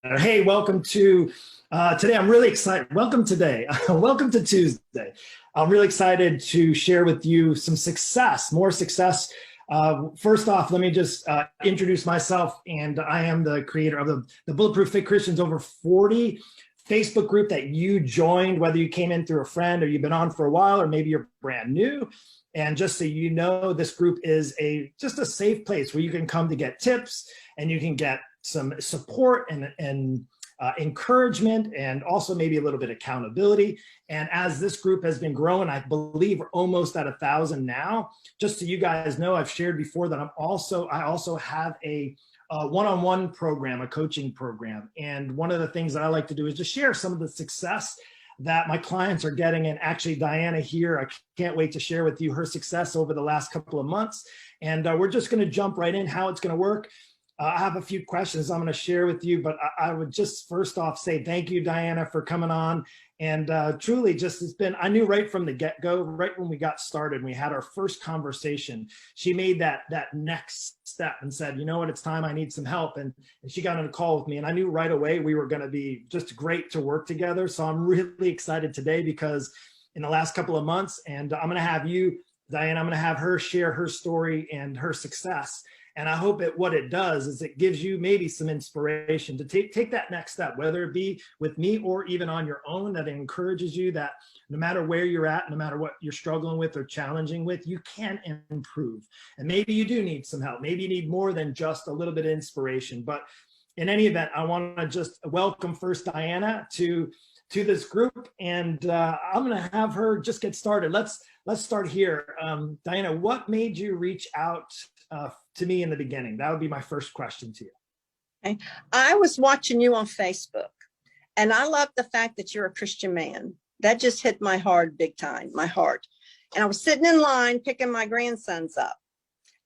Hey, welcome to today. I'm really excited. Welcome today. Welcome to Tuesday. I'm really excited to share with you some success, more success. First off, let me just introduce myself. And I am the creator of the Bulletproof Fit Christians over 40 Facebook group that you joined, whether you came in through a friend or you've been on for a while, or maybe you're brand new. And just so you know, this group is just a safe place where you can come to get tips and you can get some support and encouragement, and also maybe a little bit of accountability. And as this group has been growing, I believe we're almost at 1,000 now. Just so you guys know, I've shared before that I also have a one-on-one program, a coaching program. And one of the things that I like to do is just share some of the success that my clients are getting. And actually, Diana here, I can't wait to share with you her success over the last couple of months. And we're just going to jump right in how it's going to work. I have a few questions I'm going to share with you, but I would just first off say thank you, Diana, for coming on. And truly, just I knew right from the get-go, right when we got started, we had our first conversation, she made that next step and said, you know what, it's time, I need some help. And she got on a call with me, and I knew right away we were going to be just great to work together. So I'm really excited today because in the last couple of months, and I'm going to have you, Diane, I'm going to have her share her story and her success. And I hope what it does is it gives you maybe some inspiration to take that next step, whether it be with me or even on your own, that encourages you that no matter where you're at, no matter what you're struggling with or challenging with, you can improve. And maybe you do need some help. Maybe you need more than just a little bit of inspiration. But in any event, I want to just welcome first Diana to this group. And I'm going to have her just get started. Let's start here. Diana, what made you reach out to me in the beginning? That would be my first question to you. Okay. I was watching you on Facebook, and I love the fact that you're a Christian man. That just hit my heart big time, my heart. And I was sitting in line picking my grandsons up,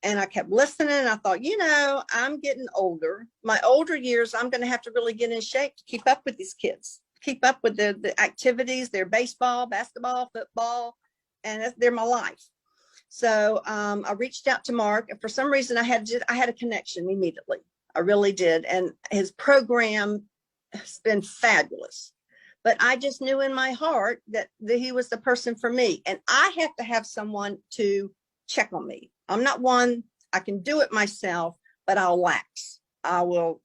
and I kept listening. And I thought, you know, I'm getting older. My older years, I'm going to have to really get in shape to keep up with these kids, keep up with the activities, their baseball, basketball, football, and they're my life. So I reached out to Mark, and for some reason I had a connection immediately. I really did. And his program has been fabulous. But I just knew in my heart that he was the person for me. And I have to have someone to check on me. I'm not one, I can do it myself, but I'll lax. I will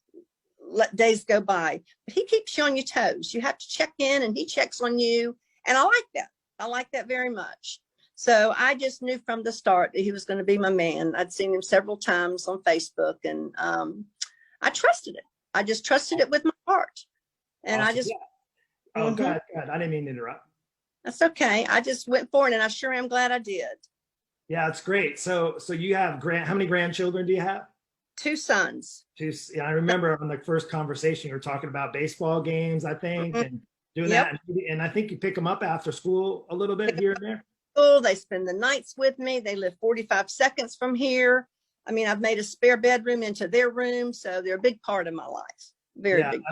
let days go by. But he keeps you on your toes. You have to check in, and he checks on you. And I like that. I like that very much. So I just knew from the start that he was going to be my man. I'd seen him several times on Facebook, and I trusted it. I just trusted it with my heart. And awesome. I just, yeah. Oh, go ahead. I didn't mean to interrupt. That's okay. I just went for it, and I sure am glad I did. Yeah, it's great. So you have how many grandchildren do you have? 2 sons. Yeah, I remember on the first conversation you were talking about baseball games, I think, and doing that. And I think you pick them up after school a little bit here and there. They spend the nights with me. They live 45 seconds from here. I mean, I've made a spare bedroom into their room, so they're a big part of my life. Very big.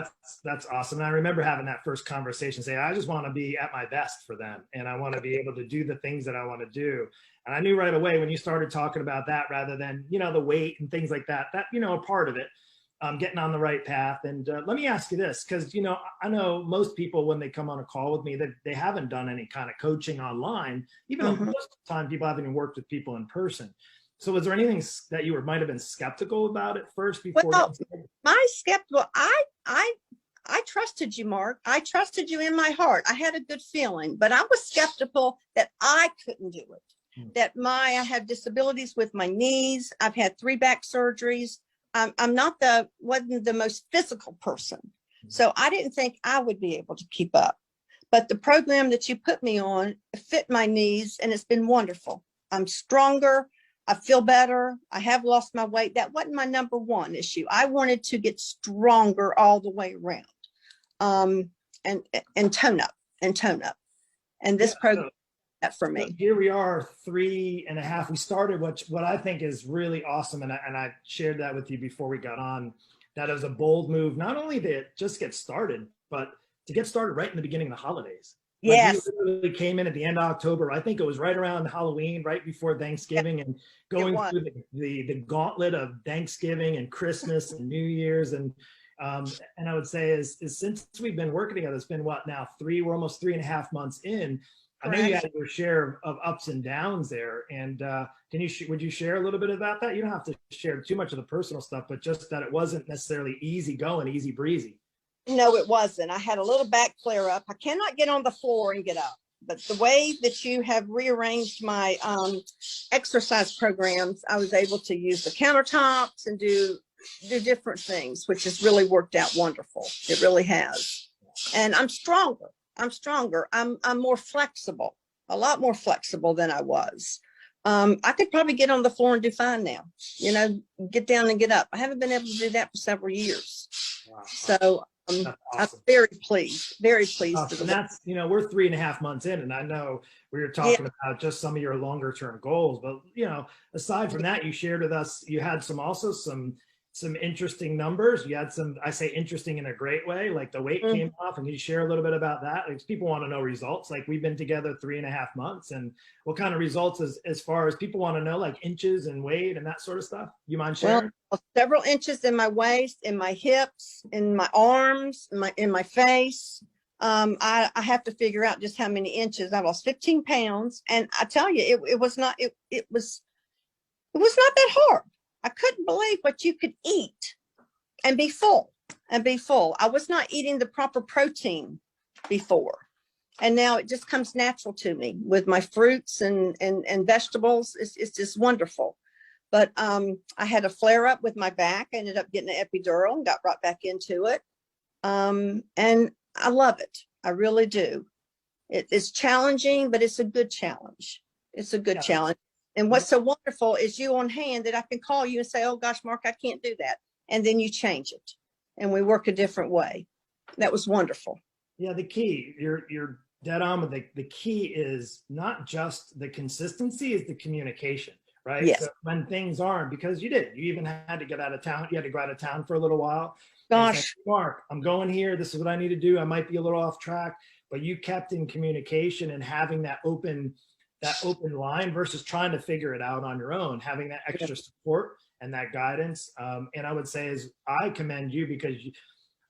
That's awesome. And I remember having that first conversation, saying, I just want to be at my best for them, and I want to be able to do the things that I want to do. And I knew right away when you started talking about that, rather than, you know, the weight and things like that, you know, a part of it, getting on the right path. And let me ask you this, because, you know, I know most people, when they come on a call with me, that they haven't done any kind of coaching online, even though most of the time people haven't even worked with people in person. So was there anything that you might have been skeptical about at first before? Well, I trusted you, Mark. I trusted you in my heart. I had a good feeling, but I was skeptical that I couldn't do it. That I have disabilities with my knees. I've had 3 back surgeries. I'm wasn't the most physical person. So I didn't think I would be able to keep up. But the program that you put me on fit my needs, and it's been wonderful. I'm stronger. I feel better. I have lost my weight. That wasn't my number one issue. I wanted to get stronger all the way around, and tone up. And this program, that for me. So here we are, 3.5. We started what I think is really awesome, and I shared that with you before we got on. That it was a bold move, not only to just get started, but to get started right in the beginning of the holidays. Yes. Like, we literally came in at the end of October. I think it was right around Halloween, right before Thanksgiving, and going through the gauntlet of Thanksgiving and Christmas and New Year's. And And I would say is since we've been working together, it's been what now, we're almost 3.5 months in. I know you had your share of ups and downs there. And would you share a little bit about that? You don't have to share too much of the personal stuff, but just that it wasn't necessarily easy going, easy breezy. No, it wasn't. I had a little back flare up. I cannot get on the floor and get up. But the way that you have rearranged my exercise programs, I was able to use the countertops and do different things, which has really worked out wonderful. It really has. And I'm stronger. I'm more flexible, a lot more flexible than I was. I could probably get on the floor and do fine now, you know, get down and get up. I haven't been able to do that for several years. Wow. So Awesome. I'm very pleased. And that's, you know, we're 3.5 months in, and I know we were talking about just some of your longer term goals, but you know, aside from that, you shared with us, you had some interesting numbers. You had some, I say interesting in a great way, like the weight came off. And can you share a little bit about that? Like, people want to know results. Like, we've been together 3.5 months, and what kind of results as far as people want to know, like inches and weight and that sort of stuff? You mind sharing? Well, several inches in my waist, in my hips, in my arms, in my face. I have to figure out just how many inches. I lost 15 pounds, and I tell you, it was not that hard. I couldn't believe what you could eat and be full I was not eating the proper protein before. And now it just comes natural to me with my fruits and vegetables. It's just wonderful. But I had a flare up with my back. I ended up getting an epidural and got right back into it. And I love it. I really do. It's challenging, but it's a good challenge. It's a good challenge. And what's so wonderful is you on hand that I can call you and say, oh gosh, Mark, I can't do that. And then you change it and we work a different way. That was wonderful. Yeah. The key, you're dead on with the key is not just the consistency, is the communication, right? Yes. So when things aren't, because you even had to get out of town. You had to go out of town for a little while. Gosh. Say, Mark, I'm going here. This is what I need to do. I might be a little off track, but you kept in communication and having that open line versus trying to figure it out on your own, having that extra support and that guidance. And I would say is I commend you, because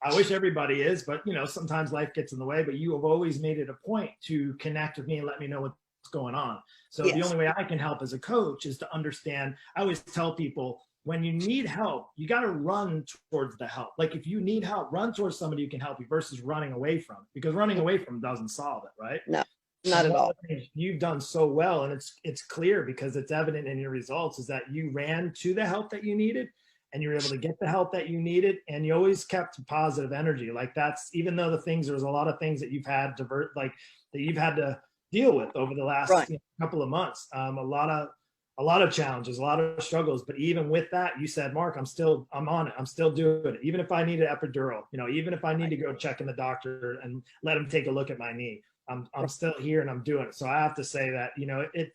I wish everybody is, but you know, sometimes life gets in the way, but you have always made it a point to connect with me and let me know what's going on. So the only way I can help as a coach is to understand. I always tell people, when you need help, you got to run towards the help. Like, if you need help, run towards somebody who can help you versus running away from it, because running away from doesn't solve it, right? No. Not at all. You've done so well, and it's clear because it's evident in your results, is that you ran to the help that you needed, and you were able to get the help that you needed, and you always kept positive energy. Like, that's, even though there's a lot of things that you've had that you've had to deal with over the last couple of months, a lot of challenges, a lot of struggles. But even with that, you said, Mark, I'm on it. I'm still doing it. Even if I need an epidural, you know, even if I need to go check in the doctor and let him take a look at my knee, I'm still here and I'm doing it. So I have to say that, you know, it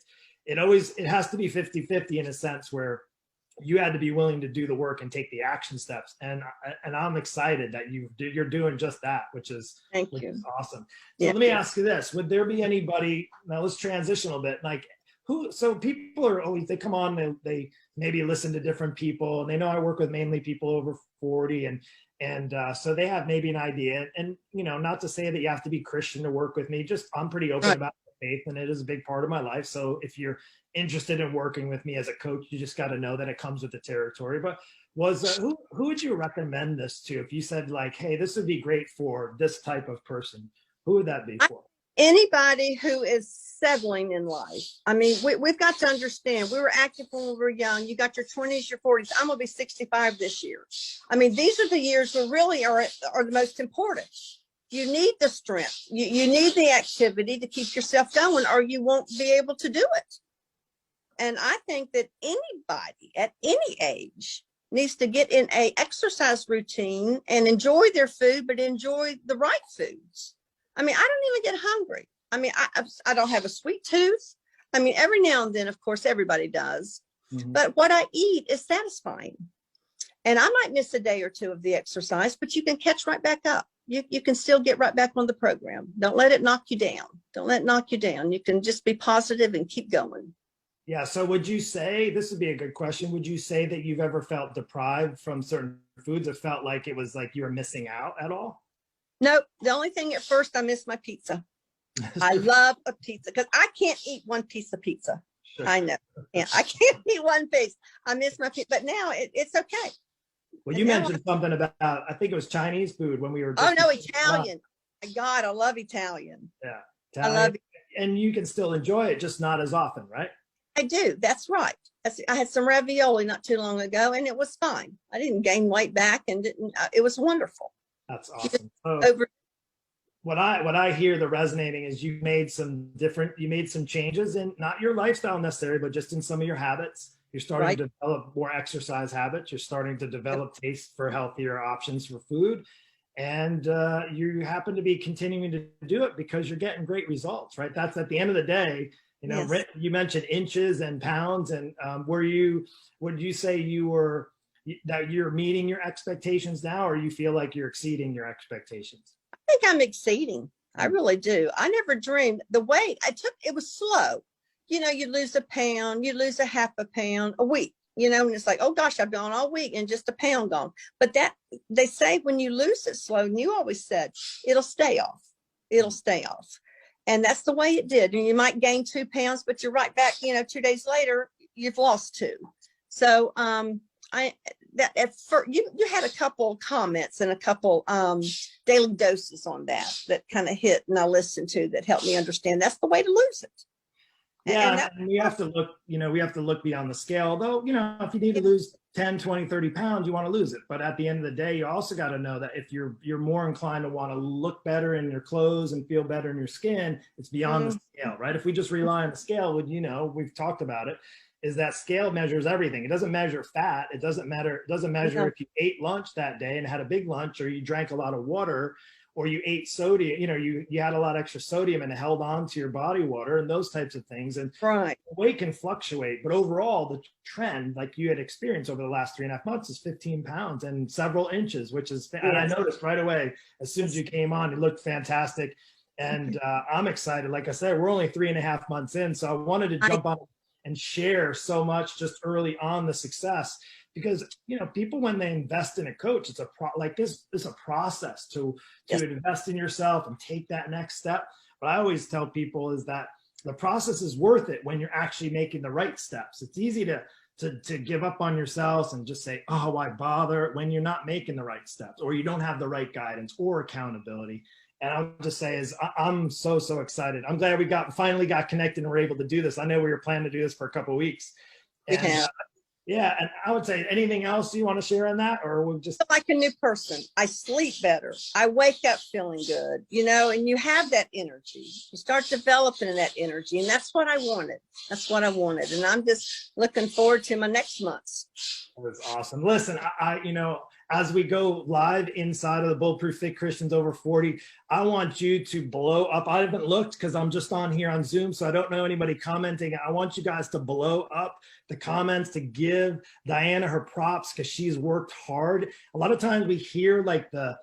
has to be 50-50 in a sense, where you had to be willing to do the work and take the action steps. And I'm excited that you're doing just that, which is awesome. So let me ask you this: would there be anybody, now let's transition a bit, like so people are always, they come on, they maybe listen to different people, and they know I work with mainly people over 40, and so they have maybe an idea. And you know, not to say that you have to be Christian to work with me, just I'm pretty open about faith, and it is a big part of my life. So if you're interested in working with me as a coach, you just got to know that it comes with the territory. But who would you recommend this to? If you said, like, hey, this would be great for this type of person, who would that be for? Anybody who is settling in life. I mean, we've got to understand, we were active when we were young. You got your 20s, your 40s. I'm gonna be 65 this year. I mean, these are the years that really are the most important. You need the strength. You need the activity to keep yourself going, or you won't be able to do it. And I think that anybody at any age needs to get in a exercise routine and enjoy their food, but enjoy the right foods. I mean, I don't even get hungry. I mean, I don't have a sweet tooth. I mean, every now and then, of course, everybody does. But what I eat is satisfying. And I might miss a day or two of the exercise, but you can catch right back up. You can still get right back on the program. Don't let it knock you down. Don't let it knock you down. You can just be positive and keep going. Yeah. So would you say, this would be a good question, would you say that you've ever felt deprived from certain foods or felt like it was like you were missing out at all? Nope. The only thing at first, I miss my pizza. I love a pizza because I can't eat one piece of pizza. Sure. I know. Yeah, I can't eat one piece. I miss my pizza, but now it's okay. Well, you mentioned something about, I think it was Chinese food when we were. Oh no, Italian. My God, I love Italian. Yeah, Italian. I love it. And you can still enjoy it, just not as often, right? I do. That's right. I had some ravioli not too long ago, and it was fine. I didn't gain weight back, and didn't. It was wonderful. That's awesome. So, Over. What I hear the resonating is you made some changes in not your lifestyle necessarily, but just in some of your habits. You're starting to develop more exercise habits. You're starting to develop taste for healthier options for food. And you happen to be continuing to do it because you're getting great results, right? That's at the end of the day, you know, yes. You mentioned inches and pounds, and would you say that you're meeting your expectations now, or you feel like you're exceeding your expectations? I think I'm exceeding. I really do. I never dreamed the weight it was slow. You know, you lose a pound, you lose a half a pound a week, you know, and it's like, oh gosh, I've gone all week and just a pound gone. But that they say when you lose it slow, and you always said it'll stay off. It'll stay off. And that's the way it did. And you might gain 2 pounds, but you're right back, you know, 2 days later, you've lost 2. So you had a couple comments and a couple daily doses on that kind of hit, and I listened to that helped me understand that's the way to lose it. Yeah, and we have to look, you know, we have to look beyond the scale. Although, you know, if you need to lose 10, 20, 30 pounds, you want to lose it. But at the end of the day, you also got to know that if you're more inclined to want to look better in your clothes and feel better in your skin, it's beyond the scale, right? If we just rely on the scale, you know, we've talked about it, is that scale measures everything. It doesn't measure fat. It doesn't matter. It doesn't measure if you ate lunch that day and had a big lunch, or you drank a lot of water, or you ate sodium, you know, you had a lot of extra sodium and it held on to your body water and those types of things. And weight can fluctuate, but overall the trend, like you had experienced over the last 3.5 months, is 15 pounds and several inches, which is, and I noticed right away, as soon as you came on, you looked fantastic. And I'm excited. Like I said, we're only 3.5 months in. So I wanted to jump on and share so much just early on the success. Because, you know, people, when they invest in a coach, it's a process to invest in yourself and take that next step. But I always tell people is that the process is worth it when you're actually making the right steps. It's easy to give up on yourselves and just say, oh, why bother, when you're not making the right steps, or you don't have the right guidance or accountability. And I'll just say I'm so excited. I'm glad we finally got connected and were able to do this. I know we were planning to do this for a couple of weeks. And, yeah, and I would say, anything else you want to share on that, or we'll just like a new person. I sleep better. I wake up feeling good, you know, and you have that energy. You start developing that energy, and that's what I wanted. That's what I wanted, and I'm just looking forward to my next months. That's awesome. Listen, I you know, as we go live inside of the Bulletproof Fit Christians Over 40, I want you to blow up. I haven't looked because I'm just on here on Zoom, so I don't know anybody commenting. I want you guys to blow up the comments, to give Diana her props because she's worked hard. A lot of times we hear like the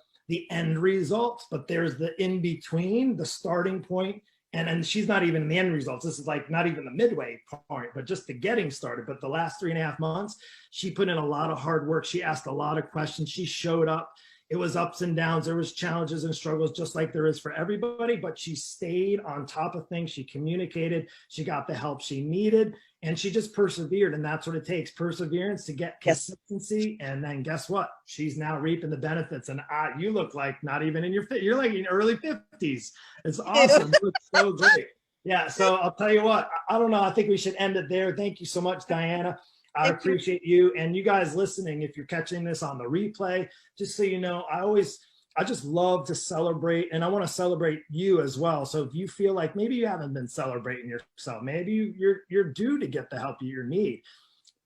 end results, but there's the in between, the starting point. And she's not even in the end results. This is like not even the midway point, but just the getting started. But the last 3.5 months, she put in a lot of hard work. She asked a lot of questions. She showed up. It was ups and downs. There was challenges and struggles, just like there is for everybody, but she stayed on top of things. She communicated. She got the help she needed, and she just persevered. And that's what it takes, perseverance to get consistency. And then guess what? She's now reaping the benefits. And you look like not even in your fit. You're like in early 50s. It's awesome. You look so great. Yeah. So I'll tell you what, I don't know. I think we should end it there. Thank you so much, Diana. I appreciate you, and you guys listening. If you're catching this on the replay, just so you know, I just love to celebrate, and I want to celebrate you as well. So if you feel like maybe you haven't been celebrating yourself, maybe you're due to get the help you need,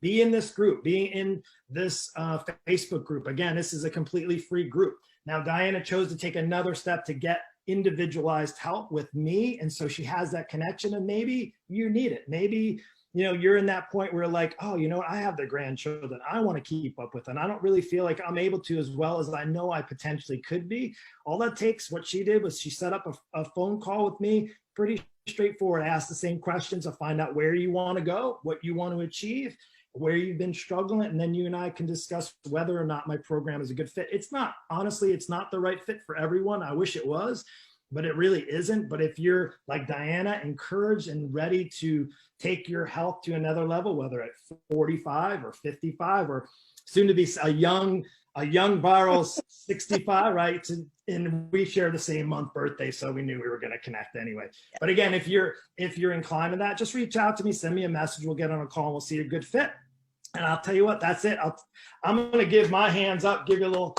be in this group, be in this Facebook group. Again, this is a completely free group. Now, Diana chose to take another step to get individualized help with me, and so she has that connection, and maybe you need it. Maybe you know, you're in that point where like, oh, you know what, I have the grandchildren I want to keep up with, and I don't really feel like I'm able to as well as I know I potentially could be. All that takes, what she did was she set up a phone call with me, pretty straightforward, ask the same questions to find out where you want to go, what you want to achieve, where you've been struggling, and then you and I can discuss whether or not my program is a good fit. It's not, honestly, it's not the right fit for everyone. I wish it was, but it really isn't. But if you're like Diana, encouraged and ready to take your health to another level, whether at 45 or 55 or soon to be a young viral 65, right? And we share the same month birthday, so we knew we were going to connect anyway. But again, if you're inclined to that, just reach out to me, send me a message. We'll get on a call and we'll see a good fit. And I'll tell you what, that's it. I'm going to give my hands up, give you a little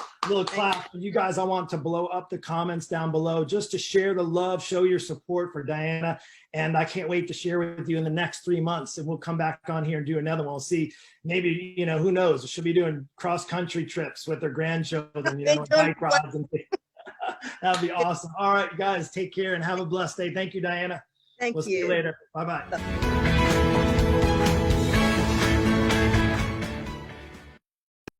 clap. You guys, I want to blow up the comments down below just to share the love, show your support for Diana. And I can't wait to share with you in the next 3 months. And we'll come back on here and do another one. We'll see, maybe, you know, who knows? She'll be doing cross-country trips with her grandchildren, you know, bike rides and things. That'd be awesome. All right, you guys, take care and have a blessed day. Thank you, Diana. Thank you. We'll see you later. Bye-bye.